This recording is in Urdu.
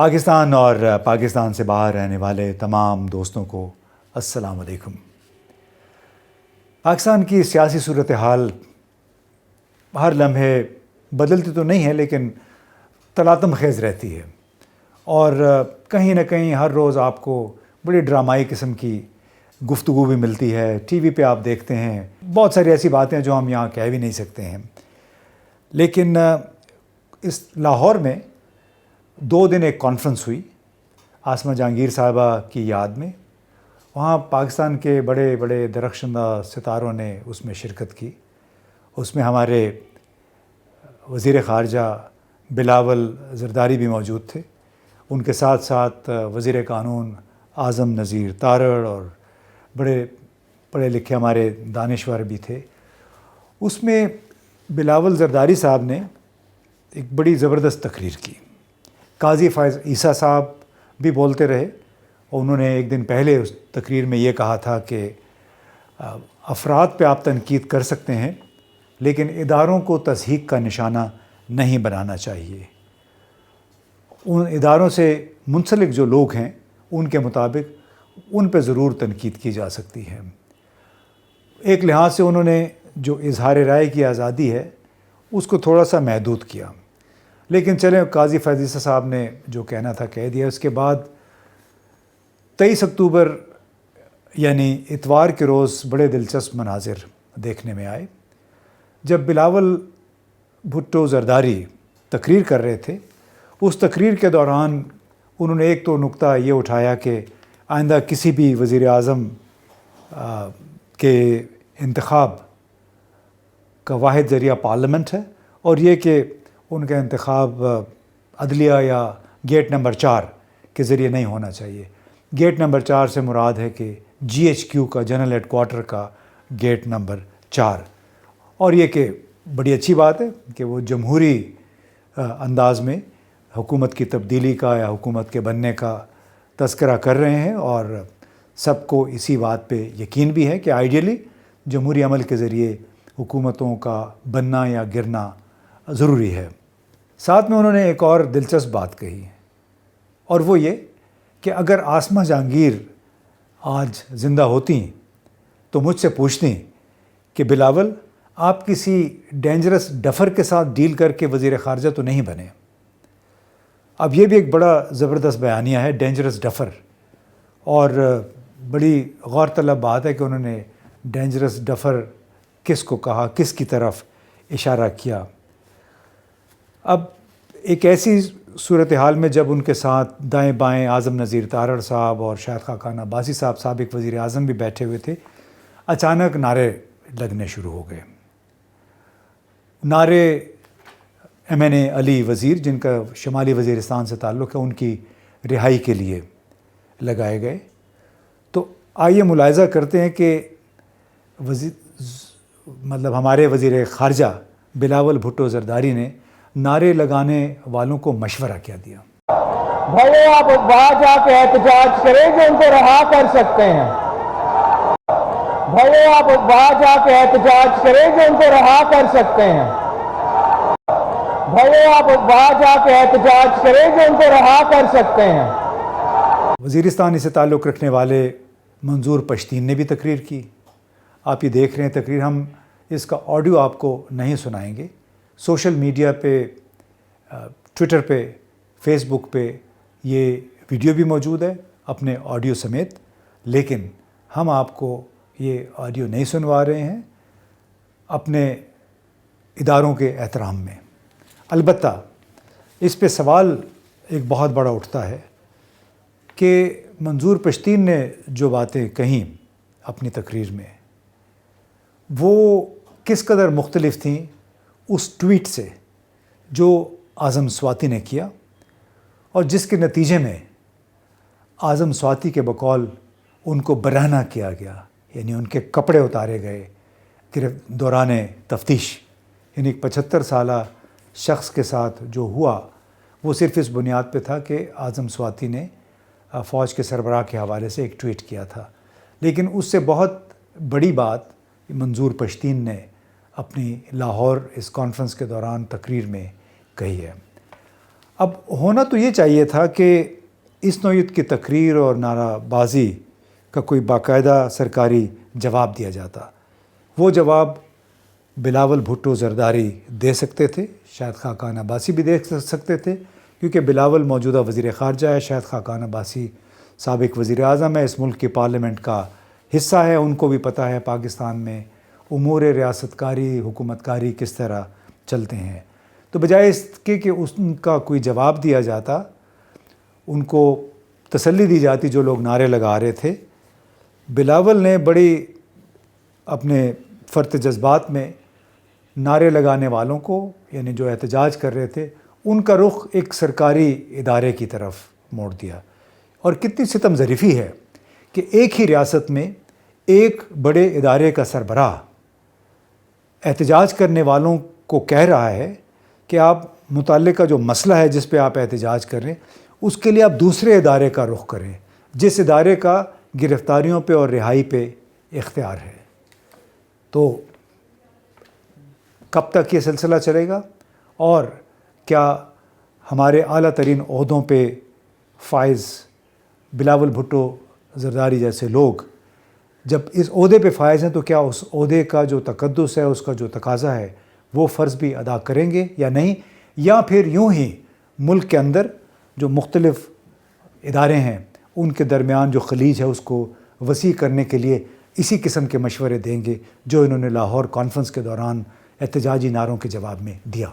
پاکستان اور پاکستان سے باہر رہنے والے تمام دوستوں کو السلام علیکم۔ پاکستان کی سیاسی صورتحال ہر لمحے بدلتی تو نہیں ہے، لیکن تلاطم خیز رہتی ہے، اور کہیں نہ کہیں ہر روز آپ کو بڑی ڈرامائی قسم کی گفتگو بھی ملتی ہے۔ ٹی وی پہ آپ دیکھتے ہیں بہت ساری ایسی باتیں جو ہم یہاں کہہ بھی نہیں سکتے ہیں، لیکن اس لاہور میں 2 دن ایک کانفرنس ہوئی آسمہ جہانگیر صاحبہ کی یاد میں۔ وہاں پاکستان کے بڑے بڑے درخشندہ ستاروں نے اس میں شرکت کی۔ اس میں ہمارے وزیر خارجہ بلاول زرداری بھی موجود تھے، ان کے ساتھ ساتھ وزیر قانون اعظم نذیر تارڑ اور بڑے پڑھے لکھے ہمارے دانشور بھی تھے۔ اس میں بلاول زرداری صاحب نے ایک بڑی زبردست تقریر کی۔ قاضی فائز عیسیٰ صاحب بھی بولتے رہے، اور انہوں نے ایک دن پہلے اس تقریر میں یہ کہا تھا کہ افراد پہ آپ تنقید کر سکتے ہیں، لیکن اداروں کو تضحیک کا نشانہ نہیں بنانا چاہیے۔ ان اداروں سے منسلک جو لوگ ہیں ان کے مطابق ان پہ ضرور تنقید کی جا سکتی ہے۔ ایک لحاظ سے انہوں نے جو اظہار رائے کی آزادی ہے اس کو تھوڑا سا محدود کیا، لیکن چلیں قاضی فائز عیسیٰ صاحب نے جو کہنا تھا کہہ دیا۔ اس کے بعد 23 اکتوبر یعنی اتوار کے روز بڑے دلچسپ مناظر دیکھنے میں آئے۔ جب بلاول بھٹو زرداری تقریر کر رہے تھے، اس تقریر کے دوران انہوں نے ایک تو نقطہ یہ اٹھایا کہ آئندہ کسی بھی وزیر اعظم کے انتخاب کا واحد ذریعہ پارلیمنٹ ہے، اور یہ کہ ان کا انتخاب عدلیہ یا گیٹ نمبر 4 کے ذریعے نہیں ہونا چاہیے۔ گیٹ نمبر 4 سے مراد ہے کہ GHQ کا جنرل ہیڈ کوارٹر کا گیٹ نمبر 4، اور یہ کہ بڑی اچھی بات ہے کہ وہ جمہوری انداز میں حکومت کی تبدیلی کا یا حکومت کے بننے کا تذکرہ کر رہے ہیں، اور سب کو اسی بات پہ یقین بھی ہے کہ آئیڈیلی جمہوری عمل کے ذریعے حکومتوں کا بننا یا گرنا ضروری ہے۔ ساتھ میں انہوں نے ایک اور دلچسپ بات کہی، اور وہ یہ کہ اگر آسمہ جہانگیر آج زندہ ہوتی تو مجھ سے پوچھتی کہ بلاول آپ کسی ڈینجرس ڈفر کے ساتھ ڈیل کر کے وزیر خارجہ تو نہیں بنے۔ اب یہ بھی ایک بڑا زبردست بیانیہ ہے، ڈینجرس ڈفر، اور بڑی غور طلب بات ہے کہ انہوں نے ڈینجرس ڈفر کس کو کہا، کس کی طرف اشارہ کیا۔ اب ایک ایسی صورتحال میں جب ان کے ساتھ دائیں بائیں اعظم نذیر تارڑ صاحب اور شاہد خاقان عباسی صاحب سابق وزیر اعظم بھی بیٹھے ہوئے تھے، اچانک نعرے لگنے شروع ہو گئے۔ نعرے MNA علی وزیر، جن کا شمالی وزیرستان سے تعلق ہے، ان کی رہائی کے لیے لگائے گئے۔ تو آئیے ملاحظہ کرتے ہیں کہ ہمارے وزیر خارجہ بلاول بھٹو زرداری نے نعرے لگانے والوں کو مشورہ کیا دیا۔ بھلے آپ باہر جا کے احتجاج کریں جو ان کو رہا کر سکتے ہیں، بھلے آپ باہر جا کے احتجاج کریں جو ان کو رہا کر سکتے ہیں، بھلے آپ باہر جا کے احتجاج کریں جو ان کو رہا کر سکتے ہیں۔ وزیرستان سے تعلق رکھنے والے منظور پشتین نے بھی تقریر کی۔ آپ یہ دیکھ رہے ہیں تقریر، ہم اس کا آڈیو آپ کو نہیں سنائیں گے۔ سوشل میڈیا پہ، ٹویٹر پہ، فیس بک پہ یہ ویڈیو بھی موجود ہے اپنے آڈیو سمیت، لیکن ہم آپ کو یہ آڈیو نہیں سنوا رہے ہیں اپنے اداروں کے احترام میں۔ البتہ اس پہ سوال ایک بہت بڑا اٹھتا ہے کہ منظور پشتین نے جو باتیں کہیں اپنی تقریر میں، وہ کس قدر مختلف تھیں اس ٹویٹ سے جو اعظم سواتی نے کیا، اور جس کے نتیجے میں اعظم سواتی کے بقول ان کو برہنہ کیا گیا، یعنی ان کے کپڑے اتارے گئے دوران تفتیش۔ یعنی ایک 75 سالہ شخص کے ساتھ جو ہوا وہ صرف اس بنیاد پہ تھا کہ اعظم سواتی نے فوج کے سربراہ کے حوالے سے ایک ٹویٹ کیا تھا، لیکن اس سے بہت بڑی بات منظور پشتین نے اپنی لاہور اس کانفرنس کے دوران تقریر میں کہی ہے۔ اب ہونا تو یہ چاہیے تھا کہ اس نوعیت کی تقریر اور نعرہ بازی کا کوئی باقاعدہ سرکاری جواب دیا جاتا. وہ جواب بلاول بھٹو زرداری دے سکتے تھے, شاید خاقان عباسی بھی دے سکتے تھے, کیونکہ بلاول موجودہ وزیر خارجہ ہے, شاید خاقان عباسی سابق وزیر اعظم ہے, اس ملک کی پارلیمنٹ کا حصہ ہے, ان کو بھی پتہ ہے پاکستان میں امور ریاست کاری حکومت کاری کس طرح چلتے ہیں. تو بجائے اس کے کہ ان کا کوئی جواب دیا جاتا, ان کو تسلی دی جاتی جو لوگ نعرے لگا رہے تھے, بلاول نے بڑی اپنے فرط جذبات میں نعرے لگانے والوں کو, یعنی جو احتجاج کر رہے تھے, ان کا رخ ایک سرکاری ادارے کی طرف موڑ دیا. اور کتنی ستم ظریفی ہے کہ ایک ہی ریاست میں ایک بڑے ادارے کا سربراہ احتجاج کرنے والوں کو کہہ رہا ہے کہ آپ متعلقہ جو مسئلہ ہے جس پہ آپ احتجاج کر رہے ہیں اس کے لیے آپ دوسرے ادارے کا رخ کریں جس ادارے کا گرفتاریوں پہ اور رہائی پہ اختیار ہے. تو کب تک یہ سلسلہ چلے گا, اور کیا ہمارے اعلیٰ ترین عہدوں پہ فائز بلاول بھٹو زرداری جیسے لوگ جب اس عہدے پہ فائز ہیں تو کیا اس عہدے کا جو تقدس ہے, اس کا جو تقاضا ہے, وہ فرض بھی ادا کریں گے یا نہیں, یا پھر یوں ہی ملک کے اندر جو مختلف ادارے ہیں ان کے درمیان جو خلیج ہے اس کو وسیع کرنے کے لیے اسی قسم کے مشورے دیں گے جو انہوں نے لاہور کانفرنس کے دوران احتجاجی نعروں کے جواب میں دیا.